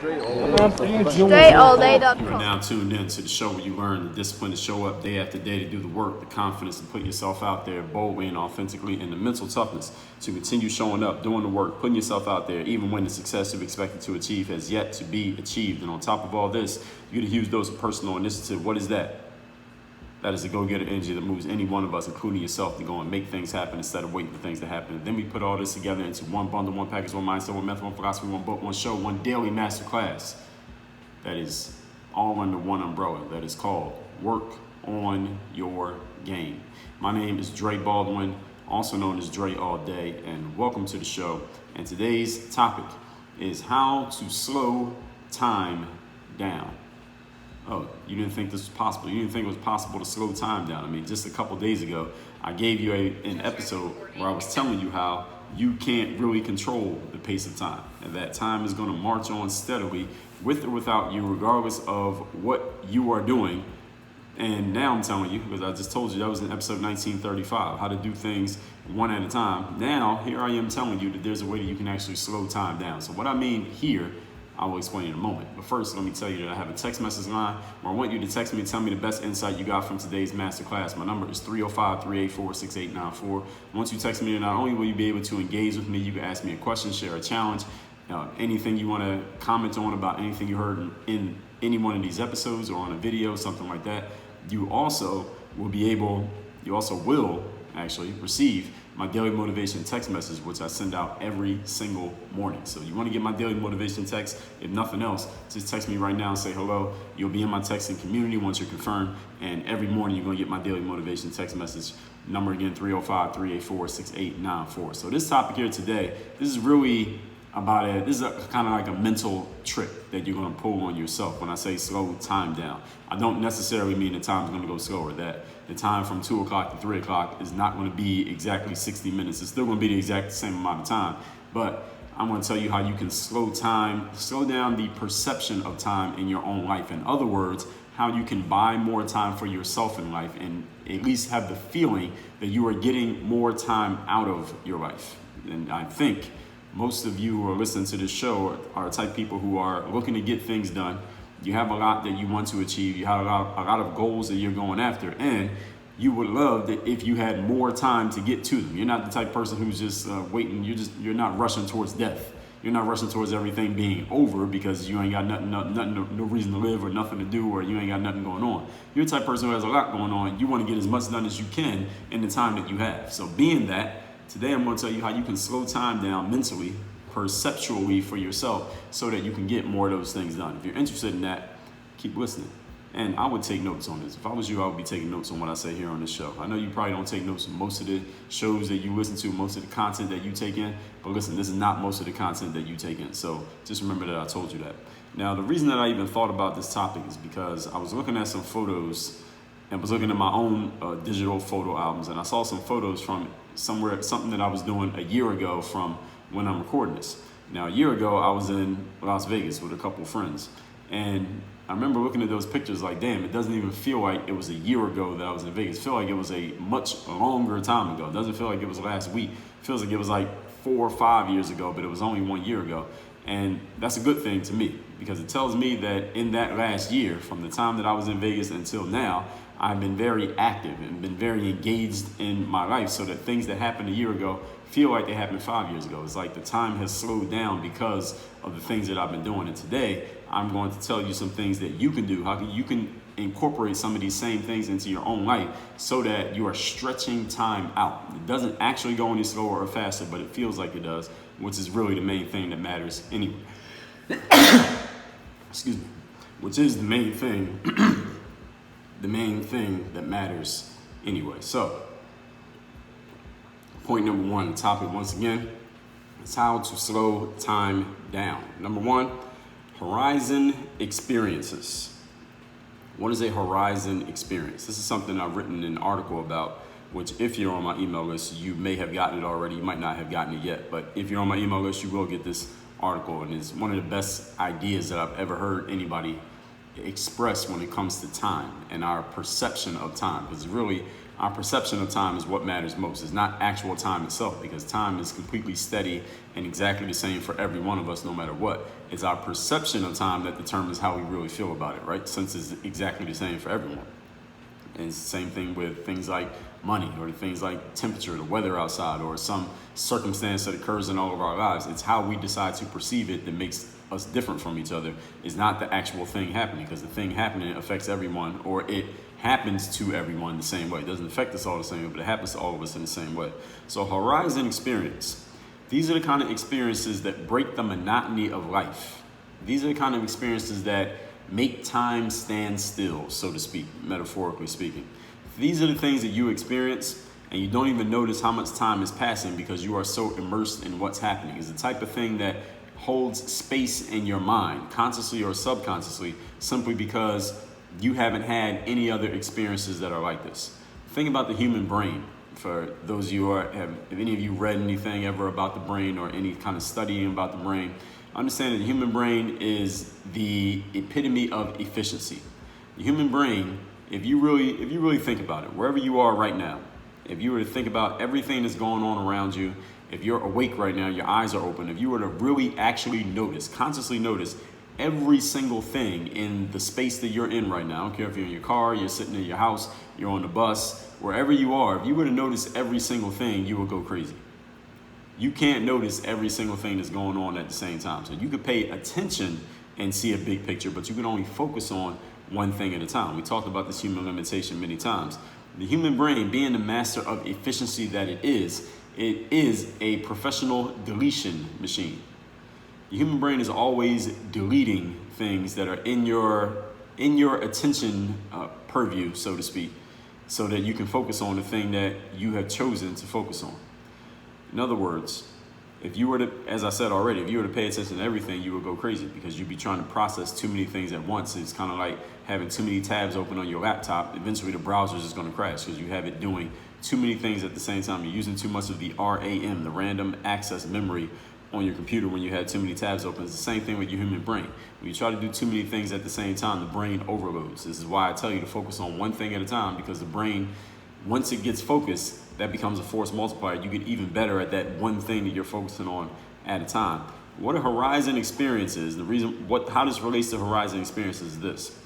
DreAllDay.com. You are now tuned in to the show where you learn the discipline to show up day after day, to do the work, the confidence to put yourself out there boldly and authentically, and the mental toughness to continue showing up, doing the work, putting yourself out there, even when the success you've expected to achieve has yet to be achieved. And on top of all this, you get a huge dose of personal initiative. What is that? That is a go-getter energy that moves any one of us, including yourself, to go and make things happen instead of waiting for things to happen. And then we put all this together into one bundle, one package, one mindset, one method, one philosophy, one book, one show, one daily masterclass. That is all under one umbrella. That is called Work on Your Game. My name is Dre Baldwin, also known as Dre All Day, and welcome to the show. And today's topic is how to slow time down. Oh, you didn't think this was possible. You didn't think it was possible to slow time down. I mean, just a couple days ago, I gave you an episode where I was telling you how you can't really control the pace of time, and that time is going to march on steadily with or without you, regardless of what you are doing. And now I'm telling you, because I just told you that was in episode 1935, how to do things one at a time. Now, here I am telling you that there's a way that you can actually slow time down. So what I mean here, I will explain in a moment. But first, let me tell you that I have a text message line where I want you to text me and tell me the best insight you got from today's masterclass. My number is 305-384-6894. Once you text me, not only will you be able to engage with me, you can ask me a question, share a challenge, anything you want to comment on about anything you heard in any one of these episodes or on a video, something like that. You also will actually receive my daily motivation text message, which I send out every single morning. So you want to get my daily motivation text, if nothing else, just text me right now and say hello. You'll be in my texting community once you're confirmed. And every morning you're going to get my daily motivation text message. Number again, 305-384-6894. So this topic here today, this is really about it. This is kind of like a mental trick that you're going to pull on yourself. When I say slow time down, I don't necessarily mean the time's going to go slower. That the time from 2 o'clock to 3 o'clock is not going to be exactly 60 minutes. It's still going to be the exact same amount of time. But I'm going to tell you how you can slow down the perception of time in your own life. In other words, how you can buy more time for yourself in life and at least have the feeling that you are getting more time out of your life. And I think most of you who are listening to this show are the type of people who are looking to get things done. You have a lot that you want to achieve. You have a lot of goals that you're going after, and you would love that if you had more time to get to them. You're not the type of person who's just waiting. You're not rushing towards death. You're not rushing towards everything being over because you ain't got nothing, no reason to live or nothing to do, or you ain't got nothing going on. You're the type of person who has a lot going on. You want to get as much done as you can in the time that you have. So being that, today I'm going to tell you how you can slow time down mentally, perceptually for yourself so that you can get more of those things done. If you're interested in that, keep listening. And I would take notes on this. If I was you, I would be taking notes on what I say here on this show. I know you probably don't take notes on most of the shows that you listen to, most of the content that you take in. But listen, this is not most of the content that you take in. So just remember that I told you that. Now, the reason that I even thought about this topic is because I was looking at some photos and was looking at my own digital photo albums. And I saw some photos from something that I was doing a year ago from when I'm recording this. Now, a year ago, I was in Las Vegas with a couple of friends. And I remember looking at those pictures like, damn, it doesn't even feel like it was a year ago that I was in Vegas. It feels like it was a much longer time ago. It doesn't feel like it was last week. It feels like it was like 4 or 5 years ago, but it was only 1 year ago. And that's a good thing to me because it tells me that in that last year, from the time that I was in Vegas until now, I've been very active and been very engaged in my life so that things that happened a year ago feel like they happened 5 years ago. It's like the time has slowed down because of the things that I've been doing. And today, I'm going to tell you some things that you can do, how you can incorporate some of these same things into your own life so that you are stretching time out. It doesn't actually go any slower or faster, but it feels like it does, which is really the main thing that matters anyway. Excuse me. Which is the main thing, the main thing that matters anyway. So, point number one, the topic once again, is how to slow time down. Number one, horizon experiences. What is a horizon experience? This is something I've written an article about, which if you're on my email list, you may have gotten it already. You might not have gotten it yet, but if you're on my email list, you will get this article. And it's one of the best ideas that I've ever heard anybody express when it comes to time and our perception of time. Because really, Our perception of time is what matters most. It's not actual time itself, because time is completely steady and exactly the same for every one of us, no matter what. It's our perception of time that determines how we really feel about it, right? Since it's exactly the same for everyone. And it's the same thing with things like money, or things like temperature, the weather outside, or some circumstance that occurs in all of our lives. It's how we decide to perceive it that makes us different from each other. It's not the actual thing happening, because the thing happening affects everyone, or it happens to everyone the same way. It doesn't affect us all the same way, but it happens to all of us in the same way. So horizon experience. These are the kind of experiences that break the monotony of life. These are the kind of experiences that make time stand still, so to speak, metaphorically speaking. These are the things that you experience and you don't even notice how much time is passing because you are so immersed in what's happening. It's the type of thing that holds space in your mind, consciously or subconsciously, simply because you haven't had any other experiences that are like this. Think about the human brain. For those of you who have any of you read anything ever about the brain or any kind of studying about the brain, understand that the human brain is the epitome of efficiency. The human brain, if you really think about it, wherever you are right now, if you were to think about everything that's going on around you, if you're awake right now, your eyes are open, if you were to really actually notice, consciously notice every single thing in the space that you're in right now, I don't care if you're in your car, you're sitting in your house, you're on the bus, wherever you are, if you were to notice every single thing, you would go crazy. You can't notice every single thing that's going on at the same time. So you could pay attention and see a big picture, but you can only focus on one thing at a time. We talked about this human limitation many times. The human brain, being the master of efficiency that it is a professional deletion machine. The human brain is always deleting things that are in your attention purview, so to speak, so that you can focus on the thing that you have chosen to focus on. In other words, if you were to, as I said already, if you were to pay attention to everything, you would go crazy because you'd be trying to process too many things at once. It's kind of like having too many tabs open on your laptop. Eventually the browser is just going to crash because you have it doing too many things at the same time. You're using too much of the RAM, the random access memory on your computer when you have too many tabs open. It's the same thing with your human brain. When you try to do too many things at the same time, the brain overloads. This is why I tell you to focus on one thing at a time, because the brain, once it gets focused, that becomes a force multiplier. You get even better at that one thing that you're focusing on at a time. What a horizon experience is, how this relates to horizon experiences is this.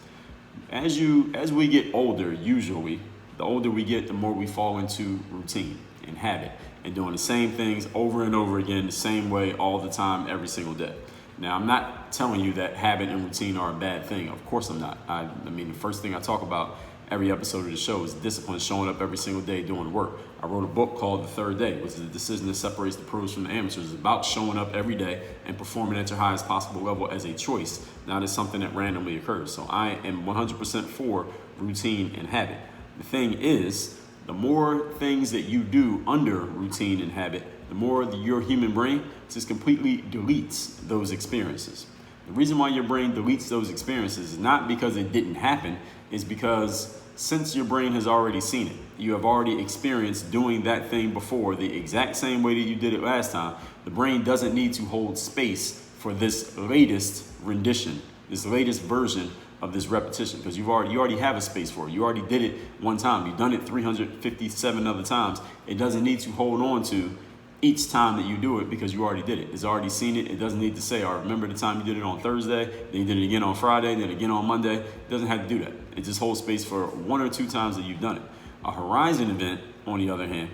As we get older, usually, the older we get, the more we fall into routine and habit and doing the same things over and over again, the same way all the time, every single day. Now, I'm not telling you that habit and routine are a bad thing. Of course I'm not. I mean, the first thing I talk about every episode of the show is discipline, showing up every single day doing work. I wrote a book called The Third Day, which is the decision that separates the pros from the amateurs. It's about showing up every day and performing at your highest possible level as a choice, not as something that randomly occurs. So I am 100% for routine and habit. The thing is, the more things that you do under routine and habit, the more your human brain just completely deletes those experiences. The reason why your brain deletes those experiences is not because it didn't happen, it's because since your brain has already seen it, you have already experienced doing that thing before the exact same way that you did it last time. The brain doesn't need to hold space for this latest rendition, this latest version of this repetition, because you already have a space for it. You already did it one time. You've done it 357 other times. It doesn't need to hold on to each time that you do it because you already did it. It's already seen it. It doesn't need to say, remember the time you did it on Thursday, then you did it again on Friday, then again on Monday. It doesn't have to do that. It just holds space for one or two times that you've done it. A horizon event, on the other hand,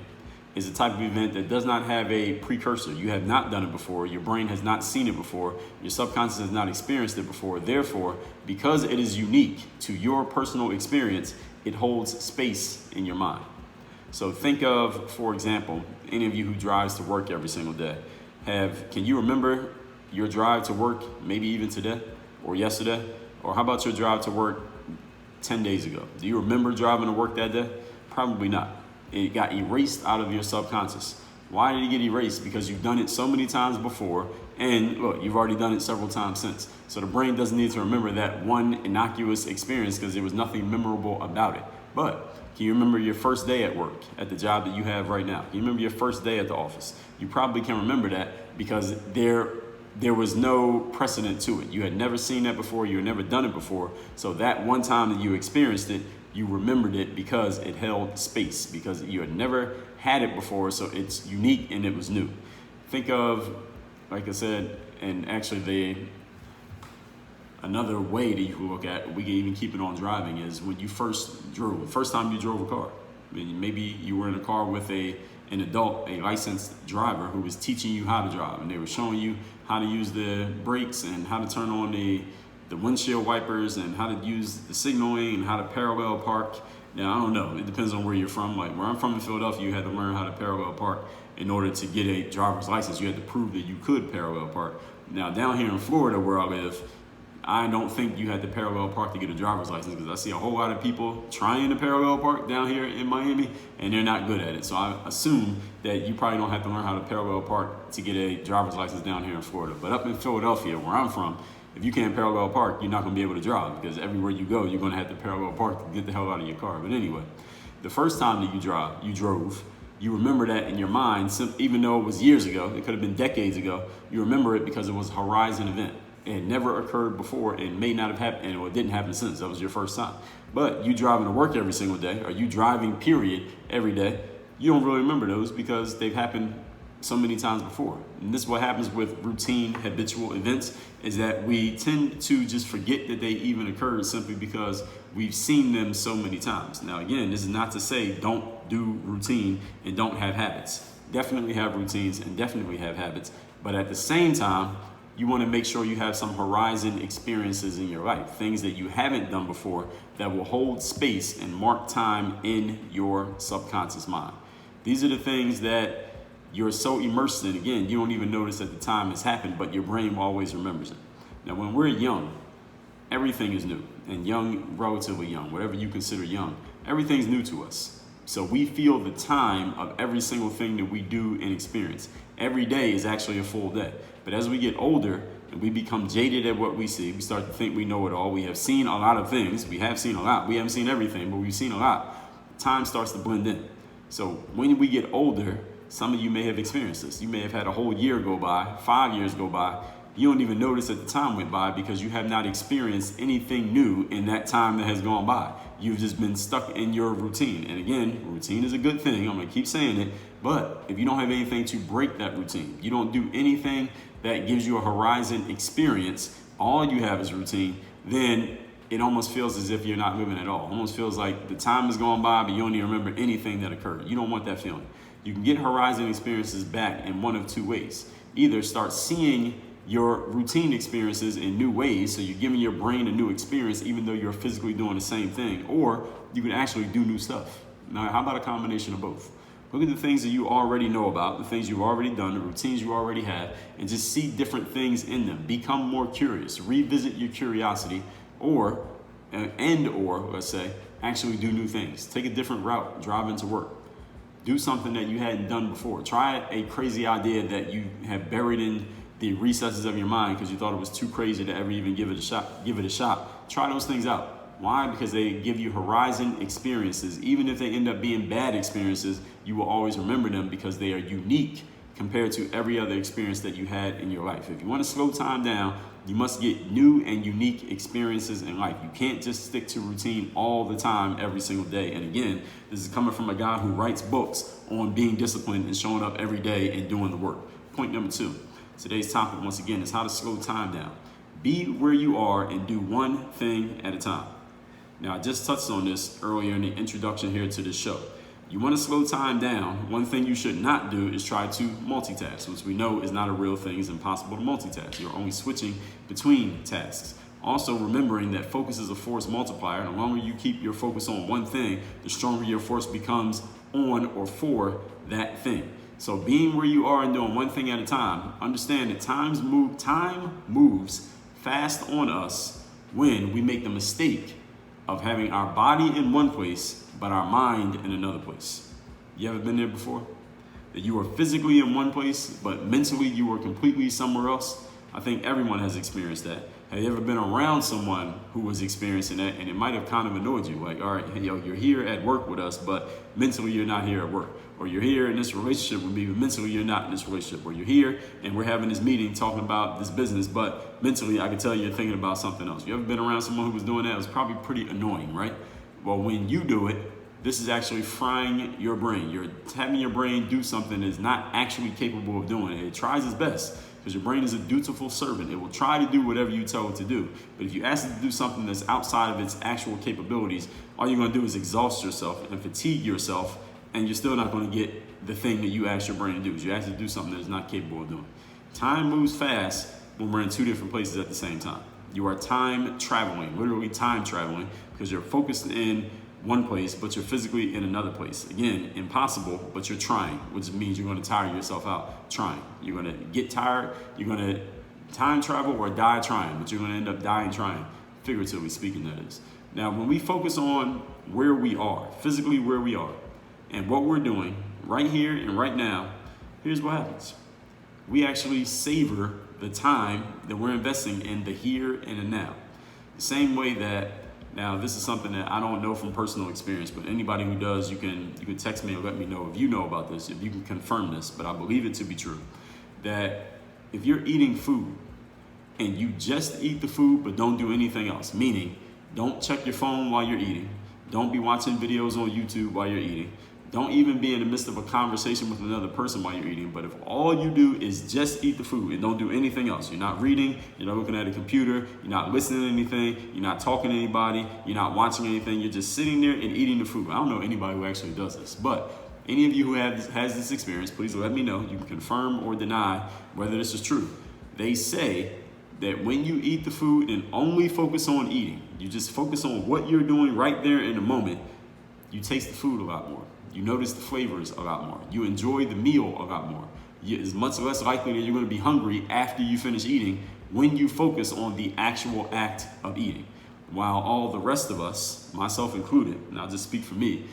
is a type of event that does not have a precursor. You have not done it before. Your brain has not seen it before. Your subconscious has not experienced it before. Therefore, because it is unique to your personal experience, it holds space in your mind. So think of, for example, any of you who drives to work every single day. Can you remember your drive to work maybe even today or yesterday? Or how about your drive to work 10 days ago? Do you remember driving to work that day? Probably not. It got erased out of your subconscious. Why did it get erased? Because you've done it so many times before, and look, you've already done it several times since. So the brain doesn't need to remember that one innocuous experience because there was nothing memorable about it. But can you remember your first day at work, at the job that you have right now? Can you remember your first day at the office? You probably can remember that because there was no precedent to it. You had never seen that before. You had never done it before. So that one time that you experienced it, You remembered it because it held space, because you had never had it before, so it's unique and it was new. Think of, like I said, and actually another way that you can look at, we can even keep it on driving, is when you first drove, the first time you drove a car. I mean, maybe you were in a car with an adult, a licensed driver who was teaching you how to drive, and they were showing you how to use the brakes and how to turn on the windshield wipers and how to use the signaling and how to parallel park. Now, I don't know, it depends on where you're from. Like where I'm from in Philadelphia, you had to learn how to parallel park in order to get a driver's license. You had to prove that you could parallel park. Now, down here in Florida where I live, I don't think you had to parallel park to get a driver's license, because I see a whole lot of people trying to parallel park down here in Miami and they're not good at it. So I assume that you probably don't have to learn how to parallel park to get a driver's license down here in Florida. But up in Philadelphia, where I'm from, if you can't parallel park, you're not going to be able to drive, because everywhere you go, you're going to have to parallel park to get the hell out of your car. But anyway, the first time that you drove, you remember that in your mind, even though it was years ago, it could have been decades ago, you remember it because it was a horizon event. It never occurred before, and may not have happened, or it didn't happen since. That was your first time. But you driving to work every single day, or you driving period every day, you don't really remember those because they've happened so many times before. And this is what happens with routine, habitual events, is that we tend to just forget that they even occurred simply because we've seen them so many times. Now, again, this is not to say don't do routine and don't have habits. Definitely have routines and definitely have habits. But at the same time, you want to make sure you have some horizon experiences in your life, things that you haven't done before that will hold space and mark time in your subconscious mind. These are the things that you're so immersed in. Again, you don't even notice at the time it's happened, but your brain always remembers it. Now, when we're young, everything is new. And young, relatively young, whatever you consider young, everything's new to us. So we feel the time of every single thing that we do and experience. Every day is actually a full day. But as we get older and we become jaded at what we see, we start to think we know it all. We have seen a lot of things. We have seen a lot. We haven't seen everything, but we've seen a lot. Time starts to blend in. So when we get older, some of you may have experienced this. You may have had a whole year go by, 5 years go by. You don't even notice that the time went by because you have not experienced anything new in that time that has gone by. You've just been stuck in your routine. And again, routine is a good thing. I'm going to keep saying it. But if you don't have anything to break that routine, you don't do anything that gives you a horizon experience, all you have is routine, then it almost feels as if you're not living at all. It almost feels like the time has gone by, but you don't even remember anything that occurred. You don't want that feeling. You can get horizon experiences back in one of two ways. Either start seeing your routine experiences in new ways, so you're giving your brain a new experience even though you're physically doing the same thing, or you can actually do new stuff. Now, how about a combination of both? Look at the things that you already know about, the things you've already done, the routines you already have, and just see different things in them. Become more curious. Revisit your curiosity, or let's say, actually do new things. Take a different route. Drive into work. Do something that you hadn't done before. Try a crazy idea that you have buried in the recesses of your mind because you thought it was too crazy to ever even give it a shot. Try those things out. Why? Because they give you horizon experiences. Even if they end up being bad experiences, you will always remember them because they are unique compared to every other experience that you had in your life. If you want to slow time down, you must get new and unique experiences in life. You can't just stick to routine all the time, every single day. And again, this is coming from a guy who writes books on being disciplined and showing up every day and doing the work. Point number 2. Today's topic, once again, is how to slow time down. Be where you are and do one thing at a time. Now, I just touched on this earlier in the introduction here to this show. You want to slow time down, one thing you should not do is try to multitask, which we know is not a real thing. It's impossible to multitask. You're only switching between tasks. Also, remembering that focus is a force multiplier. And the longer you keep your focus on one thing, the stronger your force becomes on or for that thing. So being where you are and doing one thing at a time, understand that time moves fast on us when we make the mistake of having our body in one place, but our mind in another place. You ever been there before? That you were physically in one place, but mentally you were completely somewhere else? I think everyone has experienced that. Have you ever been around someone who was experiencing that and it might have kind of annoyed you? Like, all right, hey, you're here at work with us, but mentally you're not here at work. Or you're here in this relationship with me, but mentally you're not in this relationship. Or you're here and we're having this meeting talking about this business, but mentally I can tell you're thinking about something else. You ever been around someone who was doing that? It was probably pretty annoying, right? Well, when you do it, this is actually frying your brain. You're having your brain do something it's not actually capable of doing. It tries its best because your brain is a dutiful servant. It will try to do whatever you tell it to do. But if you ask it to do something that's outside of its actual capabilities, all you're going to do is exhaust yourself and fatigue yourself, and you're still not going to get the thing that you asked your brain to do. Because you asked it to do something that it's not capable of doing. Time moves fast when we're in two different places at the same time. You are time traveling, literally time traveling, because you're focused in one place, but you're physically in another place. Again, impossible, but you're trying, which means you're going to tire yourself out trying. You're going to get tired. You're going to time travel or die trying, but you're going to end up dying trying, figuratively speaking, that is. Now, when we focus on where we are, physically where we are, and what we're doing right here and right now, here's what happens. We actually savor the time that we're investing in the here and the now. The same way that, now this is something that I don't know from personal experience, but anybody who does, you can text me and let me know if you know about this, if you can confirm this, but I believe it to be true, that if you're eating food and you just eat the food but don't do anything else, meaning don't check your phone while you're eating, don't be watching videos on YouTube while you're eating, don't even be in the midst of a conversation with another person while you're eating, but if all you do is just eat the food and don't do anything else, you're not reading, you're not looking at a computer, you're not listening to anything, you're not talking to anybody, you're not watching anything, you're just sitting there and eating the food. I don't know anybody who actually does this, but any of you who has this experience, please let me know. You can confirm or deny whether this is true. They say that when you eat the food and only focus on eating, you just focus on what you're doing right there in the moment, you taste the food a lot more. You notice the flavors a lot more. You enjoy the meal a lot more. It's much less likely that you're going to be hungry after you finish eating when you focus on the actual act of eating. While all the rest of us, myself included, and I'll just speak for me,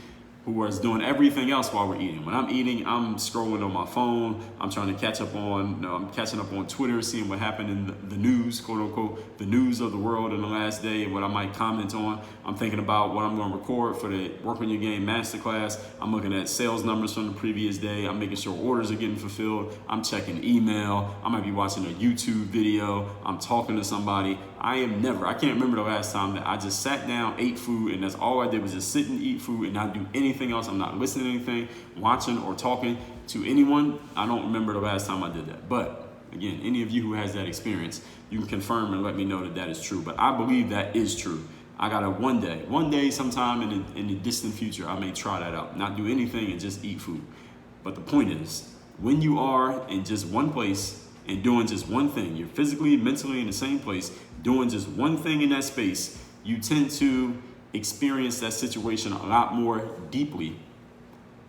who is doing everything else while we're eating. When I'm eating, I'm scrolling on my phone. I'm trying to catch up on, I'm catching up on Twitter, seeing what happened in the news, quote unquote, the news of the world in the last day and what I might comment on. I'm thinking about what I'm going to record for the Work on Your Game Masterclass. I'm looking at sales numbers from the previous day. I'm making sure orders are getting fulfilled. I'm checking email. I might be watching a YouTube video. I'm talking to somebody. I can't remember the last time that I just sat down, ate food, and that's all I did was just sit and eat food and not do anything else. I'm not listening to anything, watching or talking to anyone. I don't remember the last time I did that. But again, any of you who has that experience, you can confirm and let me know that that is true. But I believe that is true. I got to one day sometime in the distant future, I may try that out. Not do anything and just eat food. But the point is, when you are in just one place and doing just one thing, you're physically, mentally in the same place, doing just one thing in that space, you tend to experience that situation a lot more deeply,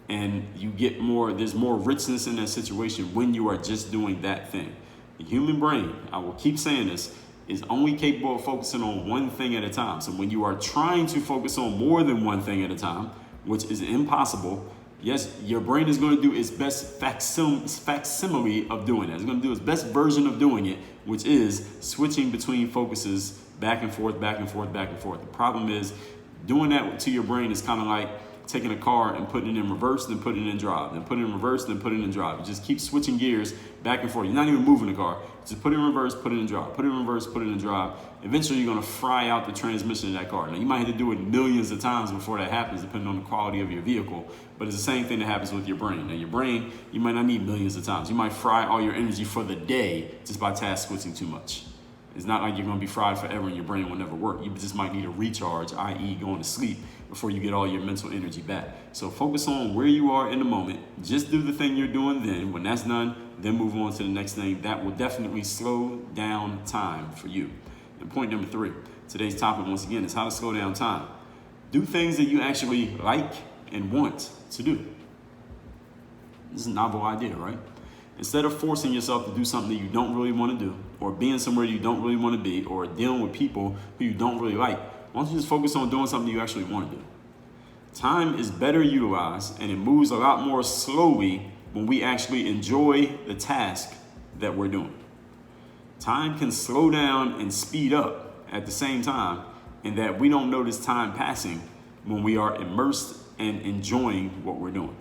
and there's more richness in that situation when you are just doing that thing. The human brain, I will keep saying this, is only capable of focusing on one thing at a time. So when you are trying to focus on more than one thing at a time, which is impossible, yes, your brain is going to do its best facsimile of doing that. It's going to do its best version of doing it, which is switching between focuses back and forth, back and forth, back and forth. The problem is doing that to your brain is kind of like taking a car and putting it in reverse, then putting it in drive, then putting it in reverse, then putting it in drive. You just keep switching gears back and forth. You're not even moving the car. Just put it in reverse, put it in drive, put it in reverse, put it in drive. Eventually, you're going to fry out the transmission of that car. Now, you might have to do it millions of times before that happens, depending on the quality of your vehicle. But it's the same thing that happens with your brain. Now, your brain, you might not need millions of times. You might fry all your energy for the day just by task switching too much. It's not like you're going to be fried forever and your brain will never work. You just might need a recharge, i.e. going to sleep, before you get all your mental energy back. So focus on where you are in the moment. Just do the thing you're doing then. When that's done, then move on to the next thing. That will definitely slow down time for you. And point number 3, today's topic once again is how to slow down time. Do things that you actually like and want to do. This is a novel idea, right? Instead of forcing yourself to do something that you don't really want to do, or being somewhere you don't really want to be, or dealing with people who you don't really like, why don't you just focus on doing something you actually want to do? Time is better utilized, and it moves a lot more slowly when we actually enjoy the task that we're doing. Time can slow down and speed up at the same time, in that we don't notice time passing when we are immersed and enjoying what we're doing.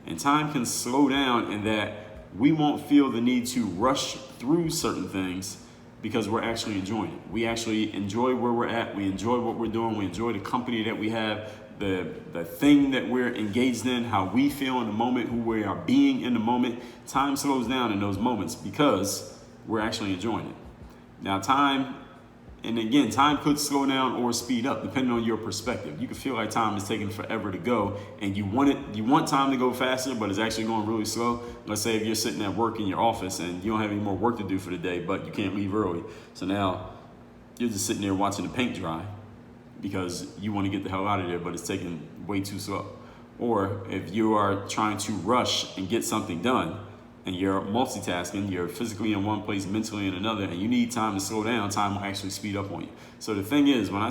And time can slow down in that we won't feel the need to rush through certain things because we're actually enjoying it. We actually enjoy where we're at. We enjoy what we're doing. We enjoy the company that we have, the thing that we're engaged in, how we feel in the moment, who we are being in the moment. Time slows down in those moments because we're actually enjoying it. Now, time could slow down or speed up depending on your perspective. You can feel like time is taking forever to go, and you want time to go faster, but it's actually going really slow. Let's say if you're sitting at work in your office and you don't have any more work to do for the day, but you can't leave early. So now you're just sitting there watching the paint dry because you want to get the hell out of there, but it's taking way too slow. Or if you are trying to rush and get something done, and you're multitasking, you're physically in one place, mentally in another, and you need time to slow down, time will actually speed up on you. So the thing is, when I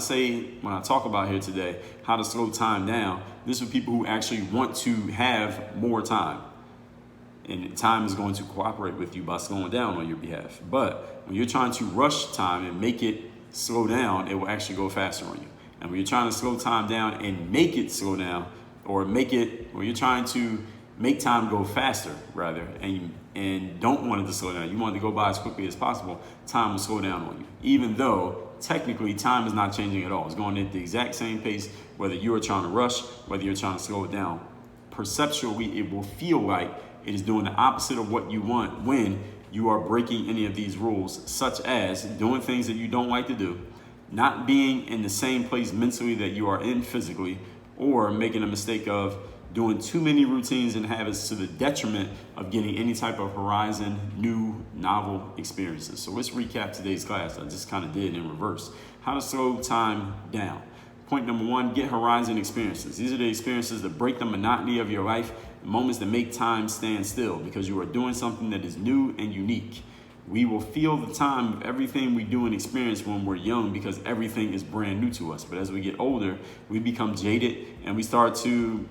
talk about here today, how to slow time down, this is for people who actually want to have more time. And time is going to cooperate with you by slowing down on your behalf. But when you're trying to rush time and make it slow down, it will actually go faster on you. And when you're trying to slow time down and make it slow down, when you're trying to make time go faster, rather, and don't want it to slow down, you want it to go by as quickly as possible, time will slow down on you. Even though, technically, time is not changing at all. It's going at the exact same pace, whether you are trying to rush, whether you're trying to slow it down. Perceptually, it will feel like it is doing the opposite of what you want when you are breaking any of these rules, such as doing things that you don't like to do, not being in the same place mentally that you are in physically, or making a mistake of doing too many routines and habits to the detriment of getting any type of horizon, new, novel experiences. So let's recap today's class. I just kind of did in reverse. How to slow time down. Point number 1, get horizon experiences. These are the experiences that break the monotony of your life, the moments that make time stand still because you are doing something that is new and unique. We will feel the time of everything we do and experience when we're young because everything is brand new to us. But as we get older, we become jaded and we start to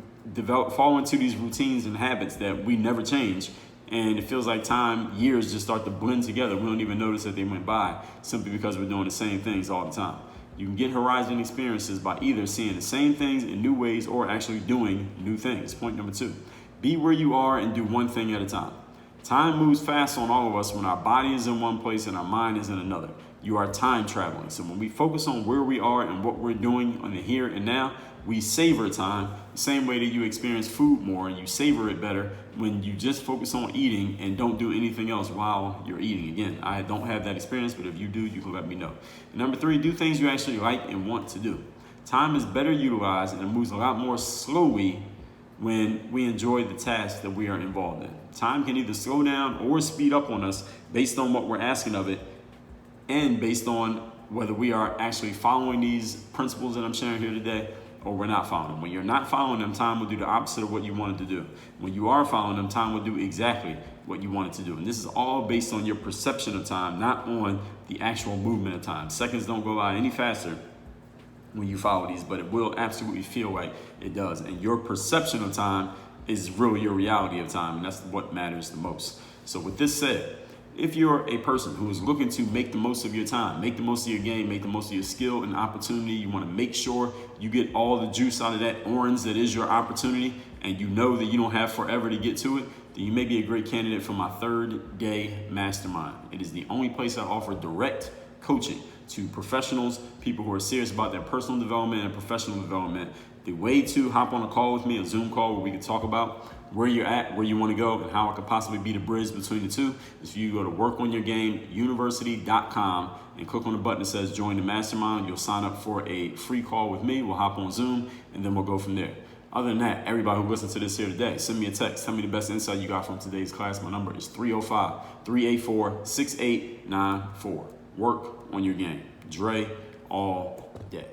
fall into these routines and habits that we never change, and it feels like years just start to blend together. We don't even notice that they went by simply because we're doing the same things all the time. You can get horizon experiences by either seeing the same things in new ways or actually doing new things. Point number 2, be where you are and do one thing at a time. Time moves fast on all of us when our body is in one place and our mind is in another. You are time traveling. So when we focus on where we are and what we're doing on the here and now, we savor time the same way that you experience food more and you savor it better when you just focus on eating and don't do anything else while you're eating. Again, I don't have that experience, but if you do, you can let me know. And number 3, do things you actually like and want to do. Time is better utilized and it moves a lot more slowly when we enjoy the tasks that we are involved in. Time can either slow down or speed up on us based on what we're asking of it and based on whether we are actually following these principles that I'm sharing here today or we're not following them. When you're not following them, time will do the opposite of what you wanted to do. When you are following them, time will do exactly what you wanted to do. And this is all based on your perception of time, not on the actual movement of time. Seconds don't go by any faster when you follow these, but it will absolutely feel like it does. And your perception of time is really your reality of time, and that's what matters the most. So with this said, if you're a person who is looking to make the most of your time, make the most of your game, make the most of your skill and opportunity, you want to make sure you get all the juice out of that orange that is your opportunity, and you know that you don't have forever to get to it, then you may be a great candidate for my 3rd-day mastermind. It is the only place I offer direct coaching to professionals, people who are serious about their personal development and professional development. The way to hop on a call with me, a Zoom call where we can talk about where you're at, where you want to go, and how I could possibly be the bridge between the two, is for you to go to workonyourgameuniversity.com and click on the button that says join the mastermind. You'll sign up for a free call with me. We'll hop on Zoom, and then we'll go from there. Other than that, everybody who listens to this here today, send me a text. Tell me the best insight you got from today's class. My number is 305-384-6894. Work on your game. Dre all day.